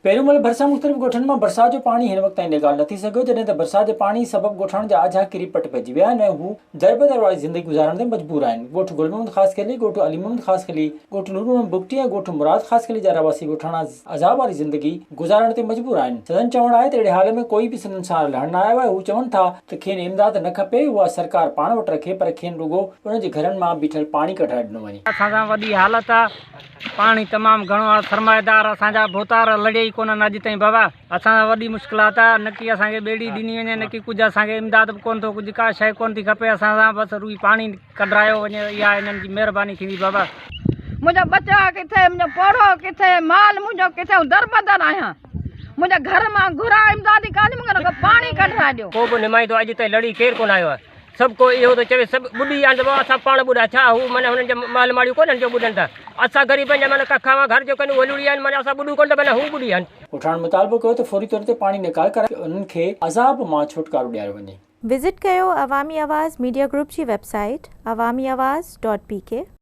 पहिरियों महिल भरिसां मुख़्तलिफ़ ॻोठनि मां बरसाति जो पाणी हिन वक़्त ताईं निकाल न थी सघियो, जॾहिं त बरसाति जे पाणी सबबु ॻोठाणनि जा आझा किरी पट पइजी विया आहिनि ऐं हू दरबदर वारी ज़िंदगी गुज़ारण ते मजबूर आहिनि। ॻोठ गुल मोहम्मद ख़ासि खिली, ॻोठ अली मोहम्मद ख़ासि खिली, ॻोठ नूर मोहम्मद बुगटी ऐं ॻोठ मुराद ख़ासि खिली जा रहवासी ॻोठाणा अज़ाब वारी ज़िंदगी गुज़ारण ते मजबूर आहिनि। सदन चवणु आहे त अहिड़े हाल में कोई बि सिंधनि सां लहण न आयो आहे। हू चवनि था त खेनि इमदाद न खपे, उहा सरकार पाण वटि रखे, पर खेनि रुॻो उन्हनि जे घरनि मां बीठल पाणी कढाए ॾिनो वञे। असांजा वॾी हालत आहे, पाणी तमामु घणो आहे, सरमाएदार असांजा भोतार लॻे ई कोन्हनि अॼु ताईं बाबा। असांजा वॾी मुश्किलात आहे, न की असांखे ॿेड़ी ॾिनी वञे, न की कुझु असांखे इमदाद बि कोन्ह थो, कुझु का शइ कोन्ह थी खपे। असां सां बसि रुई पाणी कढायो वञे, इहा हिननि जी महिरबानी थींदी बाबा। मुंहिंजा बचा किथे, मुंहिंजो पोड़ो किथे, माल मुंहिंजो किथे, दरबदर आहियां। मुंहिंजे घर मां घुरा इमदादी कान्हे, मूंखे पाणी कढाए ॾियो। को बि निमाइंदो अॼु ताईं लड़ी केरु कोन आयो आहे। सभु को इहो थो चवे सभु ॿुॾी आहिनि, असां पाण ॿुॾा छा, हू माना हुननि जा माल माड़ियूं कोन्हनि जो ॿुॾनि था। असां ग़रीबनि जा माना कखावा घर जो कनि उहे लुड़ी आहिनि, माना असां ॿुॾूं कोन था, माना हू ॿुॾी आहिनि। ॻोठाण मुतालबो कयो त फौरी तौर ते पाणी निकाल कराए उन्हनि खे अज़ाब मां छुटकारो ॾियारियो वञे। विज़िट कयो अवामी आवाज़ मीडिया ग्रुप जी वेबसाइट awamiawaz.pk।